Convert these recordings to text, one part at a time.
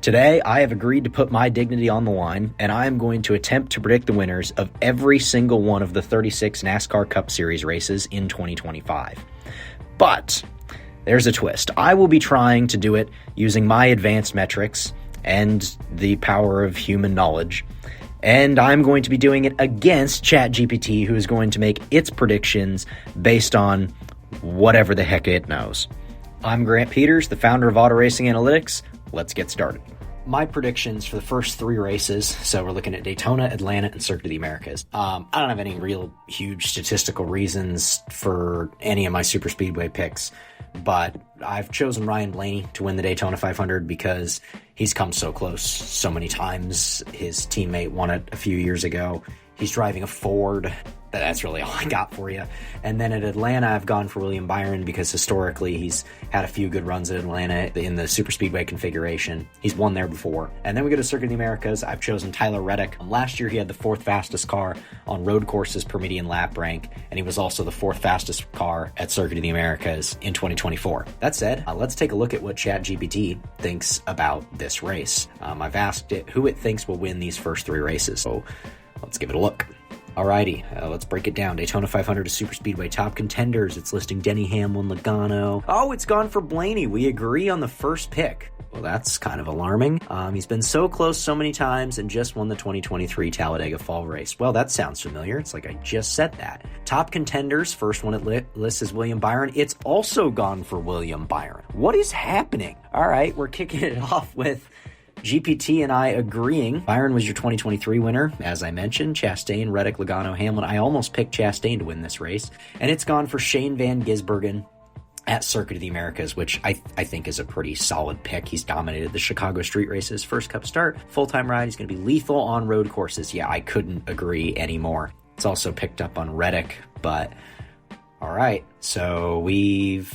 Today, I have agreed to put my dignity on the line, and I am going to attempt to predict the winners of every single one of the 36 NASCAR Cup Series races in 2025. But there's a twist. I will be trying to do it using my advanced metrics and the power of human knowledge, and I'm going to be doing it against ChatGPT, who is going to make its predictions based on whatever the heck it knows. I'm Grant Peters, the founder of Auto Racing Analytics. Let's get started. My predictions for the first three races, so we're looking at Daytona, Atlanta, and Circuit of the Americas. I don't have any real huge statistical reasons for any of my super speedway picks, but I've chosen Ryan Blaney to win the Daytona 500 because he's come so close so many times. His teammate won it a few years ago. He's driving a Ford. That's really all I got for you. And then at Atlanta, I've gone for William Byron because historically he's had a few good runs at Atlanta in the super speedway configuration. He's won there before. And then we go to Circuit of the Americas. I've chosen Tyler Reddick. Last year, he had the fourth fastest car on road courses per median lap rank, and he was also the fourth fastest car at Circuit of the Americas in 2024. That said, let's take a look at what ChatGPT thinks about this race. I've asked it who it thinks will win these first three races, so let's give it a look. Alrighty, let's break it down. Daytona 500 is super speedway top contenders. It's listing Denny Hamlin, Logano. Oh, it's gone for Blaney. We agree on the first pick. Well, that's kind of alarming. He's been so close so many times and just won the 2023 Talladega Fall Race. Well, that sounds familiar. It's like I just said that. Top contenders, first one it lists is William Byron. It's also gone for William Byron. What is happening? All right, we're kicking it off with GPT and I agreeing. Byron was your 2023 winner, as I mentioned. Chastain, Reddick, Logano, Hamlin. I almost picked Chastain to win this race. And it's gone for Shane Van Gisbergen at Circuit of the Americas, which I think is a pretty solid pick. He's dominated the Chicago street races. First Cup start, full-time ride. He's going to be lethal on road courses. Yeah, I couldn't agree anymore. It's also picked up on Reddick, but all right, so we've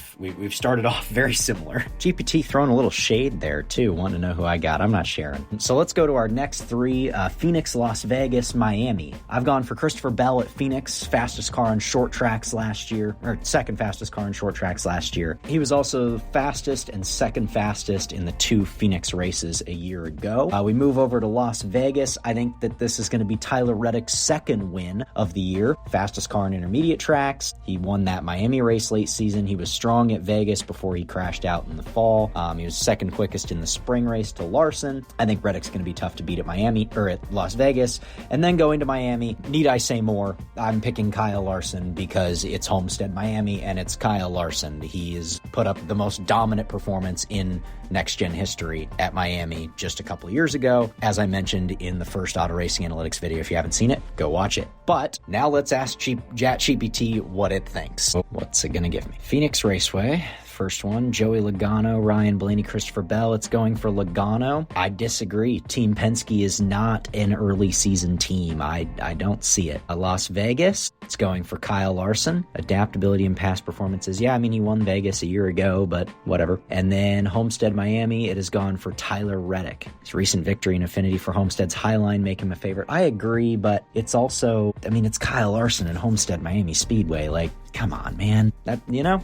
started off very similar. GPT throwing a little shade there too, wanting to know who I got. I'm not sharing. So let's go to our next three, Phoenix, Las Vegas, Miami. I've gone for Christopher Bell at Phoenix, fastest car on short tracks last year, or second fastest car on short tracks last year. He was also fastest and second fastest in the two Phoenix races a year ago. We move over to Las Vegas. I think that this is going to be Tyler Reddick's second win of the year. Fastest car on intermediate tracks. He won that Miami race late season. He was strong at Vegas before he crashed out in the fall. He was second quickest in the spring race to Larson. I think Reddick's going to be tough to beat at Miami or at Las Vegas. And then going to Miami, need I say more? I'm picking Kyle Larson because it's Homestead Miami and it's Kyle Larson. He has put up the most dominant performance in next-gen history at Miami just a couple of years ago. As I mentioned in the first Auto Racing Analytics video, if you haven't seen it, go watch it. But now let's ask ChatGPT what it thinks. What's it going to give me? Phoenix Raceway. First one, Joey Logano, Ryan Blaney, Christopher Bell. It's going for Logano. I disagree. Team Penske is not an early season team. I don't see it. Las Vegas, it's going for Kyle Larson. Adaptability and past performances. Yeah, I mean, he won Vegas a year ago, but whatever. And then Homestead Miami, it has gone for Tyler Reddick. His recent victory and affinity for Homestead's Highline make him a favorite. I agree, but it's also, I mean, it's Kyle Larson and Homestead Miami Speedway. Like, come on, man. That, yeah,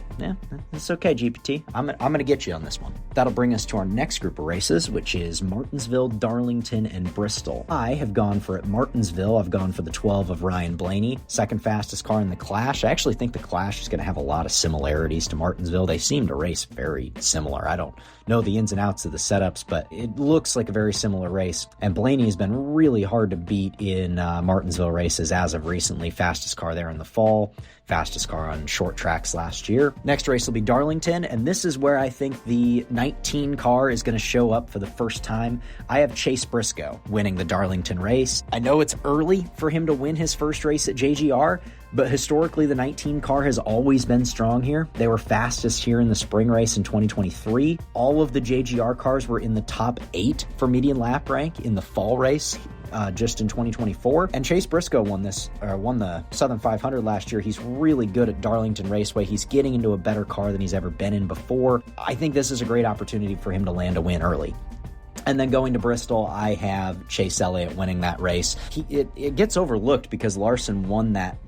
it's okay, GPT. I'm gonna get you on this one. That'll bring us to our next group of races, which is Martinsville, Darlington, and Bristol. I have gone for at Martinsville. I've gone for the 12 of Ryan Blaney, second fastest car in the Clash. I actually think the Clash is going to have a lot of similarities to Martinsville. They seem to race very similar. I don't know the ins and outs of the setups, but it looks like a very similar race. And Blaney has been really hard to beat in Martinsville races as of recently. Fastest car there in the fall, fastest car on short tracks last year. Next race will be Darlington, and this is where I think the 19 car is going to show up for the first time. I have Chase Briscoe winning the Darlington race. I know it's early for him to win his first race at JGR, but historically the 19 car has always been strong here. They were fastest here in the spring race in 2023. All of the JGR cars were in the top 8 for median lap rank in the fall race just in 2024. And Chase Briscoe won the Southern 500 last year. He's really good at Darlington Raceway. He's getting into a better car than he's ever been in before. I think this is a great opportunity for him to land a win early. And then going to Bristol, I have Chase Elliott winning that race. It gets overlooked because Larson won that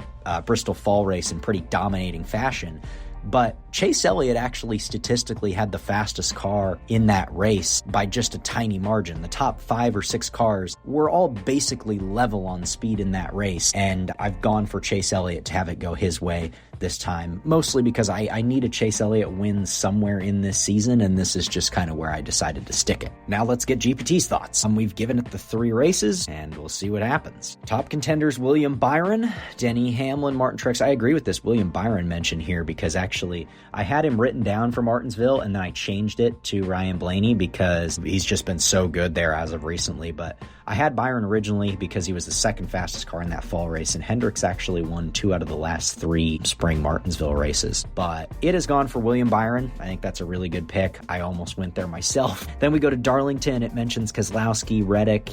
Bristol fall race in pretty dominating fashion. But Chase Elliott actually statistically had the fastest car in that race by just a tiny margin. The top 5 or 6 cars were all basically level on speed in that race, and I've gone for Chase Elliott to have it go his way this time, mostly because I need a Chase Elliott win somewhere in this season, and this is just kind of where I decided to stick it. Now let's get GPT's thoughts. We've given it the 3 races, and we'll see what happens. Top contenders: William Byron, Denny Hamlin, Martin Truex. I agree with this William Byron mention here because actually I had him written down for Martinsville, and then I changed it to Ryan Blaney because he's just been so good there as of recently. But I had Byron originally because he was the second fastest car in that fall race, and Hendricks actually won 2 out of the last 3 spring Martinsville races. But it has gone for William Byron. I think that's a really good pick. I almost went there myself. Then we go to Darlington. It mentions Keselowski, Reddick,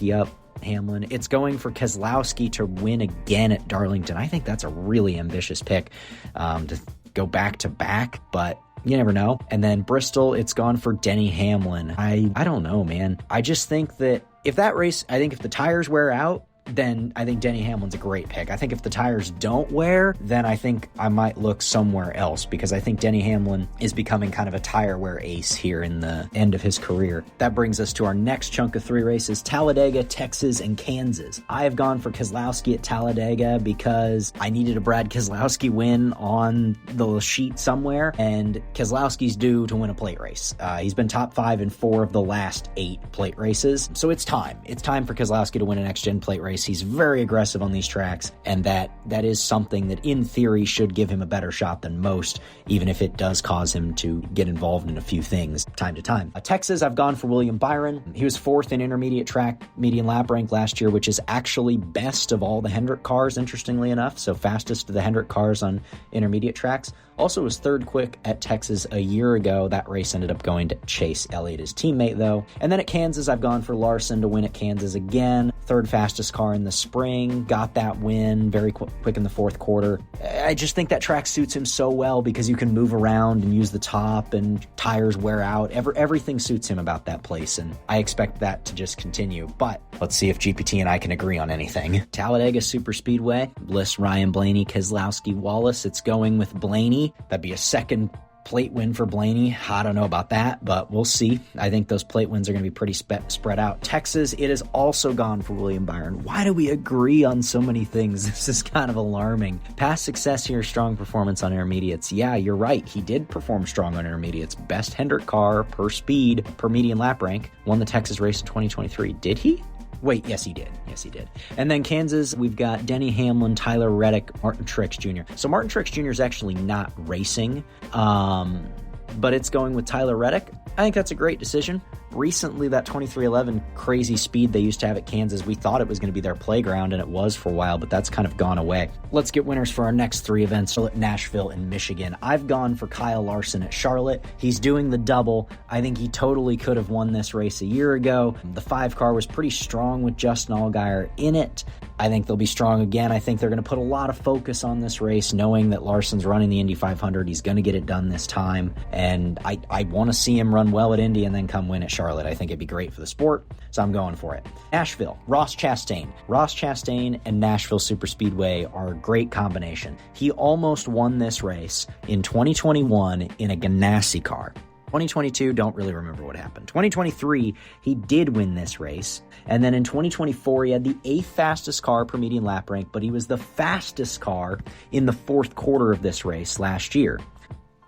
Hamlin. It's going for Keselowski to win again at Darlington. I think that's a really ambitious pick to go back to back, but you never know. And then Bristol, it's gone for Denny Hamlin. I don't know, man. I just think that if that race, I think if the tires wear out, then I think Denny Hamlin's a great pick. I think if the tires don't wear, then I think I might look somewhere else because I think Denny Hamlin is becoming kind of a tire wear ace here in the end of his career. That brings us to our next chunk of 3 races: Talladega, Texas, and Kansas. I have gone for Keselowski at Talladega because I needed a Brad Keselowski win on the sheet somewhere, and Keselowski's due to win a plate race. He's been top 5 in 4 of the last 8 plate races, so it's time. It's time for Keselowski to win a next-gen plate race. He's very aggressive on these tracks, and that is something that in theory should give him a better shot than most, even if it does cause him to get involved in a few things time to time. Texas, I've gone for William Byron. He was 4th in intermediate track median lap rank last year, which is actually best of all the Hendrick cars, interestingly enough, so fastest of the Hendrick cars on intermediate tracks. Also was 3rd quick at Texas a year ago. That race ended up going to Chase Elliott, his teammate, though. And then at Kansas, I've gone for Larson to win at Kansas again. 3rd fastest car in the spring, got that win very quick in the 4th quarter. I just think that track suits him so well because you can move around and use the top and tires wear out. Everything suits him about that place, and I expect that to just continue. But let's see if GPT and I can agree on anything. Talladega Super Speedway, Bliss, Ryan Blaney, Keselowski, Wallace. It's going with Blaney. That'd be a 2nd plate win for Blaney. I don't know about that, but we'll see. I think those plate wins are going to be pretty spread out. Texas, it has also gone for William Byron. Why do we agree on so many things? This is kind of alarming. Past success here, strong performance on intermediates. Yeah, you're right. He did perform strong on intermediates. Best Hendrick car per speed, per median lap rank. Won the Texas race in 2023. Did he? Wait, yes, he did. Yes, he did. And then Kansas, we've got Denny Hamlin, Tyler Reddick, Martin Truex Jr. So Martin Truex Jr. is actually not racing, but it's going with Tyler Reddick. I think that's a great decision. Recently, that 2311 crazy speed they used to have at Kansas, we thought it was going to be their playground, and it was for a while, but that's kind of gone away. Let's get winners for our next 3 events: Charlotte, Nashville, and Michigan. I've gone for Kyle Larson at Charlotte. He's doing the double. I think he totally could have won this race a year ago. The 5 car was pretty strong with Justin Allgaier in it. I think they'll be strong again. I think they're going to put a lot of focus on this race, knowing that Larson's running the Indy 500. He's going to get it done this time, and I want to see him run well at Indy and then come win at Charlotte. I think it'd be great for the sport, so I'm going for it. Nashville, Ross Chastain. Ross Chastain and Nashville Super Speedway are a great combination. He almost won this race in 2021 in a Ganassi car. 2022, don't really remember what happened. 2023, he did win this race. And then in 2024, he had the 8th fastest car per median lap rank, but he was the fastest car in the 4th quarter of this race last year.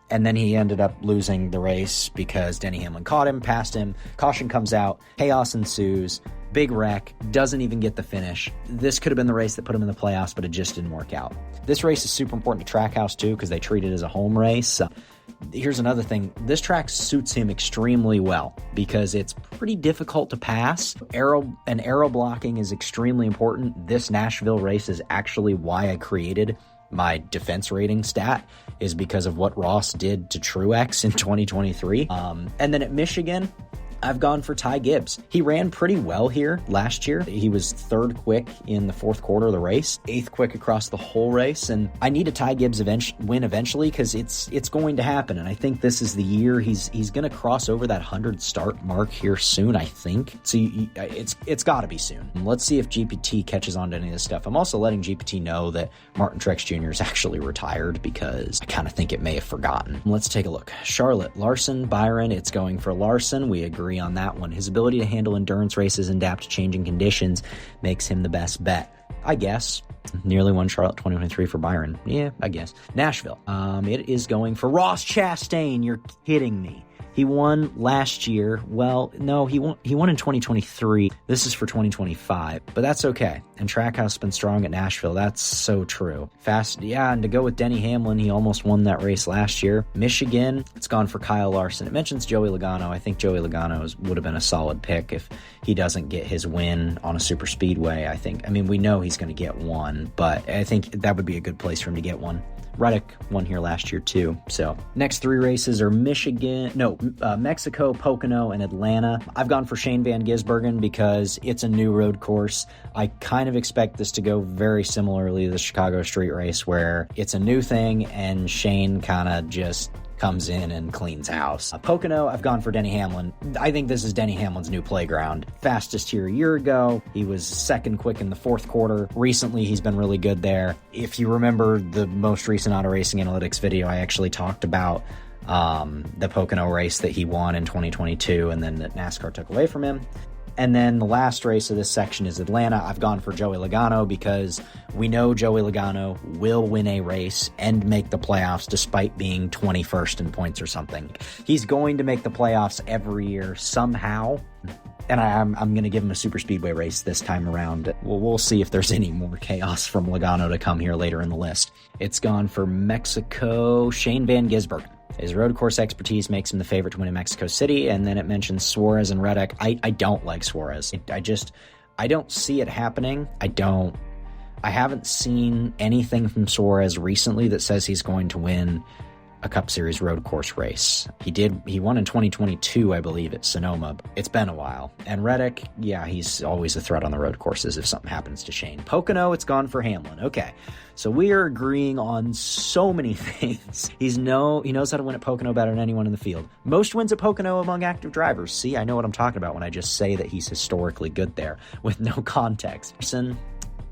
And then he ended up losing the race because Denny Hamlin caught him, passed him, caution comes out, chaos ensues, big wreck, doesn't even get the finish. This could have been the race that put him in the playoffs, but it just didn't work out. This race is super important to Trackhouse too because they treat it as a home race. Here's another thing. This track suits him extremely well because it's pretty difficult to pass. Aero blocking is extremely important. This Nashville race is actually why I created my defense rating stat, is because of what Ross did to Truex in 2023. And then at Michigan, I've gone for Ty Gibbs. He ran pretty well here last year. He was third quick in the fourth quarter of the race, eighth quick across the whole race, and I need a Ty Gibbs win eventually because it's going to happen, and I think this is the year he's going to cross over that 100 start mark here soon, I think. So it's got to be soon. Let's see if GPT catches on to any of this stuff. I'm also letting GPT know that Martin Truex Jr. is actually retired because I kind of think it may have forgotten. Let's take a look. Charlotte, Larson, Byron, it's going for Larson. We agree on that one. His ability to handle endurance races and adapt to changing conditions makes him the best bet, I guess. Nearly won Charlotte 2023 for Byron. Yeah, I guess. Nashville. It is going for Ross Chastain. You're kidding me. He won last year. Well, no, he won in 2023. This is for 2025, but that's okay. And Trackhouse has been strong at Nashville. That's so true. Fast, yeah, and to go with Denny Hamlin, he almost won that race last year. Michigan, it's gone for Kyle Larson. It mentions Joey Logano. I think Joey Logano would have been a solid pick if he doesn't get his win on a super speedway. I mean, we know he's going to get one, but I think that would be a good place for him to get one. Reddick won here last year too. So next three races are Mexico, Pocono, and Atlanta. I've gone for Shane Van Gisbergen because it's a new road course. I kind of expect this to go very similarly to the Chicago street race where it's a new thing and Shane kind of just comes in and cleans house. Pocono, I've gone for Denny Hamlin. I think this is Denny Hamlin's new playground. Fastest here a year ago. He was second quick in the fourth quarter. Recently, he's been really good there. If you remember the most recent Auto Racing Analytics video, I actually talked about the Pocono race that he won in 2022 and then that NASCAR took away from him. And then the last race of this section is Atlanta. I've gone for Joey Logano because we know Joey Logano will win a race and make the playoffs despite being 21st in points or something. He's going to make the playoffs every year somehow. And I'm going to give him a super speedway race this time around. We'll see if there's any more chaos from Logano to come here later in the list. It's gone for Mexico, Shane Van Gisbergen. His road course expertise makes him the favorite to win in Mexico City, and then it mentions Suarez and Reddick. I don't like Suarez. I don't see it happening. I haven't seen anything from Suarez recently that says he's going to win a Cup Series road course race. He won in 2022, I believe, at Sonoma. It's been a while. And Reddick, yeah, he's always a threat on the road courses if something happens to Shane. Pocono, it's gone for Hamlin. Okay, so we are agreeing on so many things. He knows how to win at Pocono better than anyone in the field. Most wins at Pocono among active drivers. See, I know what I'm talking about when I just say that he's historically good there with no context.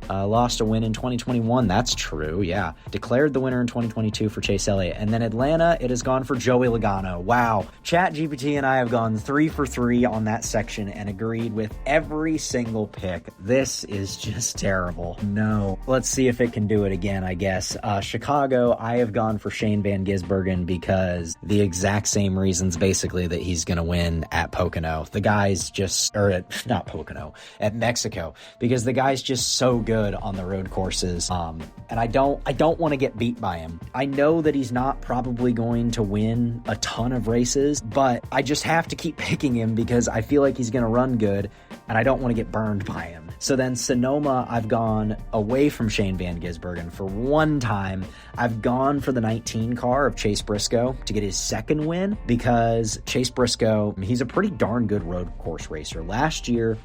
Lost a win in 2021. That's true, yeah. Declared the winner in 2022 for Chase Elliott. And then Atlanta, it has gone for Joey Logano. Wow. ChatGPT and I have gone 3 for 3 on that section and agreed with every single pick. This is just terrible. No. Let's see if it can do it again, I guess. Chicago, I have gone for Shane Van Gisbergen because the exact same reasons basically that he's going to win at Pocono. The guy's just, not Pocono, at Mexico, because the guy's just so good on the road courses, and I don't want to get beat by him. I know that he's not probably going to win a ton of races, but I just have to keep picking him because I feel like he's going to run good, and I don't want to get burned by him. So then Sonoma, I've gone away from Shane Van Gisbergen for one time. I've gone for the 19 car of Chase Briscoe to get his second win because Chase Briscoe, he's a pretty darn good road course racer. Last year,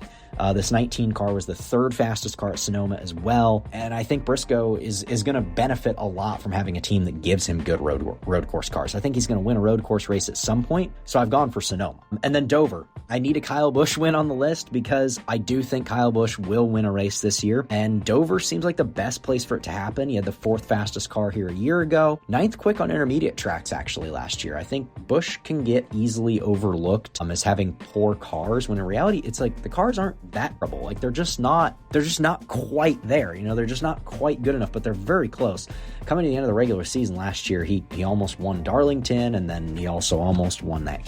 this 19 car was the third fastest car at Sonoma as well, and I think Briscoe is going to benefit a lot from having a team that gives him good road course cars. I think he's going to win a road course race at some point, so I've gone for Sonoma. And then Dover. I need a Kyle Busch win on the list because I do think Kyle Busch will win a race this year, and Dover seems like the best place for it to happen. He had the fourth fastest car here a year ago, ninth quick on intermediate tracks actually last year. I think Busch can get easily overlooked as having poor cars, when in reality it's like the cars aren't that trouble. Like they're just not quite there. They're just not quite good enough, but they're very close. Coming to the end of the regular season last year, he almost won Darlington, and then he also almost won that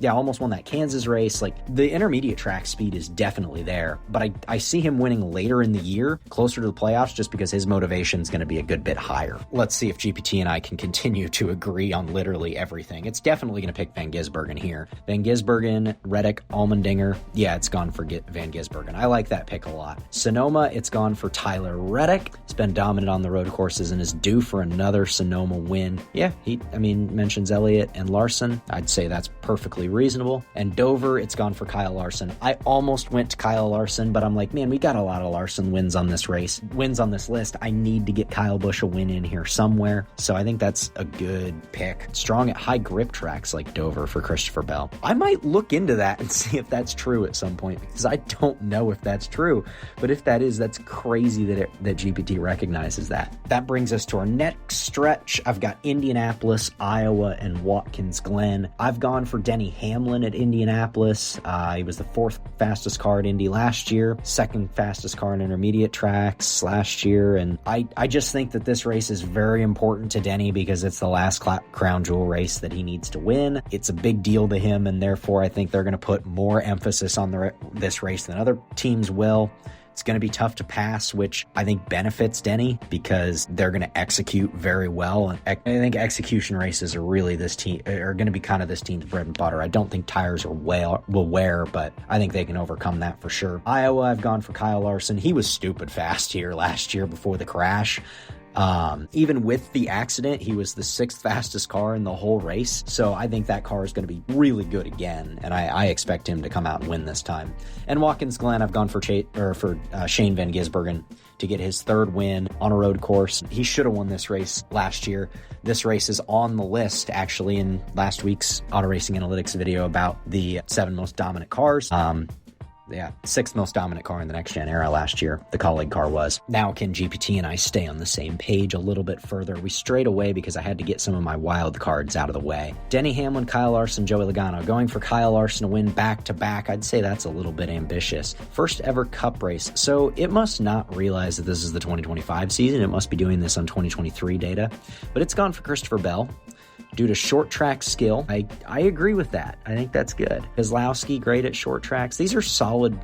almost won that Kansas race. Like the intermediate track speed is definitely there, but I see him winning later in the year, closer to the playoffs, just because his motivation is going to be a good bit higher. Let's see if GPT and I can continue to agree on literally everything. It's definitely going to pick Van Gisbergen here. Van Gisbergen, Reddick, Allmendinger. Yeah, it's gone for Van Gisbergen. I like that pick a lot. Sonoma, it's gone for Tyler Reddick. He's been dominant on the road courses and is due for another Sonoma win. Yeah, mentions Elliott and Larson. I'd say that's perfectly reasonable. And Dover, it's gone for Kyle Larson. I almost went to Kyle Larson, but I'm like, man, we got a lot of Larson wins on this list. I need to get Kyle Busch a win in here somewhere. So I think that's a good pick. Strong at high grip tracks like Dover for Christopher Bell. I might look into that and see if that's true at some point, because I don't know if that's true. But if that is, that's crazy that GPT recognizes that. That brings us to our next stretch. I've got Indianapolis, Iowa, and Watkins Glen. I've gone for Denny Hamlin at Indianapolis. He was the 4th fastest car at Indy last year, 2nd fastest car in intermediate tracks last year. And I just think that this race is very important to Denny because it's the last crown jewel race that he needs to win. It's a big deal to him, and therefore I think they're going to put more emphasis on this race than other teams will. It's going to be tough to pass, which I think benefits Denny because they're going to execute very well. And I think execution races are really are going to be kind of this team's bread and butter. I don't think tires will wear, but I think they can overcome that for sure. Iowa, I've gone for Kyle Larson. He was stupid fast here last year before the crash. Even with the accident, he was the 6th fastest car in the whole race. So I think that car is going to be really good again. And I expect him to come out and win this time. And Watkins Glen, I've gone for Shane Van Gisbergen to get his 3rd win on a road course. He should have won this race last year. This race is on the list actually in last week's Auto Racing Analytics video about the 7 most dominant cars. 6th most dominant car in the next gen era last year. The colleague car was. Now can GPT and I stay on the same page a little bit further? We strayed away because I had to get some of my wild cards out of the way. Denny Hamlin, Kyle Larson, Joey Logano. Going for Kyle Larson to win back-to-back, I'd say that's a little bit ambitious. First ever Cup race. So it must not realize that this is the 2025 season. It must be doing this on 2023 data. But it's gone for Christopher Bell. Due to short track skill, I agree with that. I think that's good. Keselowski, great at short tracks. These are solid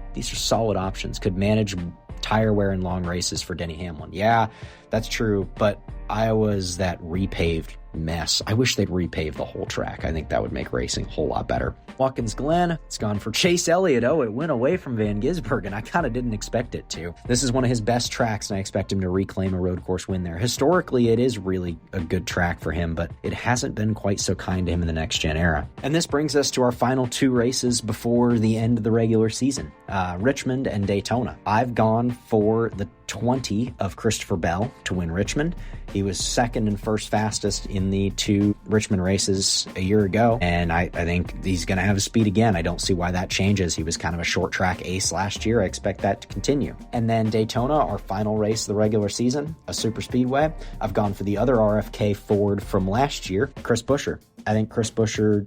options. Could manage tire wear in long races for Denny Hamlin. Yeah, that's true. But Iowa's that repaved mess. I wish they'd repave the whole track. I think that would make racing a whole lot better. Watkins Glen, it's gone for Chase Elliott. Oh, it went away from Van Gisbergen. I kind of didn't expect it to. This is one of his best tracks, and I expect him to reclaim a road course win there. Historically, it is really a good track for him, but it hasn't been quite so kind to him in the next gen era. And this brings us to our final 2 races before the end of the regular season. Richmond and Daytona. I've gone for the 20 of Christopher Bell to win Richmond. He was 2nd and 1st fastest in the 2 Richmond races a year ago, and I think he's going to have his speed again. I don't see why that changes. He was kind of a short track ace last year. I expect that to continue. And then Daytona, our final race of the regular season, a super speedway. I've gone for the other RFK Ford from last year, Chris Buescher. I think Chris Buescher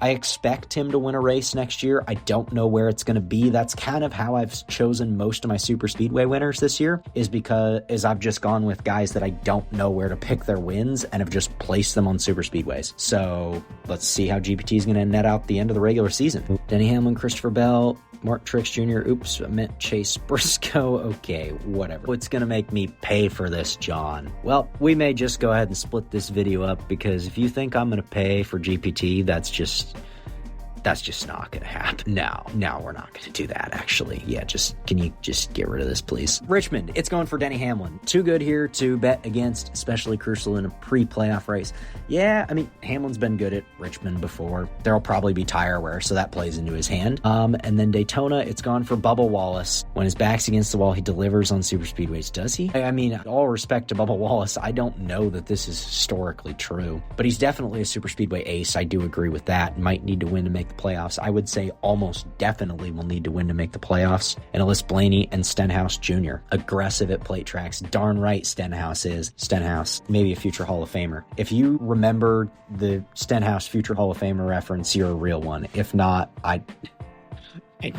I expect him to win a race next year. I don't know where it's going to be. That's kind of how I've chosen most of my super speedway winners this year, is I've just gone with guys that I don't know where to pick their wins and have just placed them on super speedways. So let's see how GPT is going to net out the end of the regular season. Denny Hamlin, Christopher Bell, Mark Truex Jr. Oops, I meant Chase Briscoe. Okay, whatever. What's going to make me pay for this, John? Well, we may just go ahead and split this video up, because if you think I'm going to pay for GPT, that's just not going to happen. No, we're not going to do that, actually. Yeah, can you just get rid of this, please? Richmond, it's going for Denny Hamlin. Too good here to bet against, especially crucial in a pre-playoff race. Yeah, Hamlin's been good at Richmond before. There'll probably be tire wear, so that plays into his hand. And then Daytona, it's gone for Bubba Wallace. When his back's against the wall, he delivers on super speedways. Does he? All respect to Bubba Wallace, I don't know that this is historically true, but he's definitely a super speedway ace. I do agree with that. Might need to win to make the playoffs. I would say almost definitely will need to win to make the playoffs. And Alyssa Blaney and Stenhouse Jr. Aggressive at plate tracks. Darn right Stenhouse is. Stenhouse, maybe a future Hall of Famer. If you remember the Stenhouse future Hall of Famer reference, you're a real one. If not, I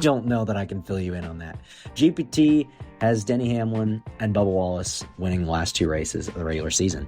don't know that I can fill you in on that. GPT has Denny Hamlin and Bubba Wallace winning the last 2 races of the regular season.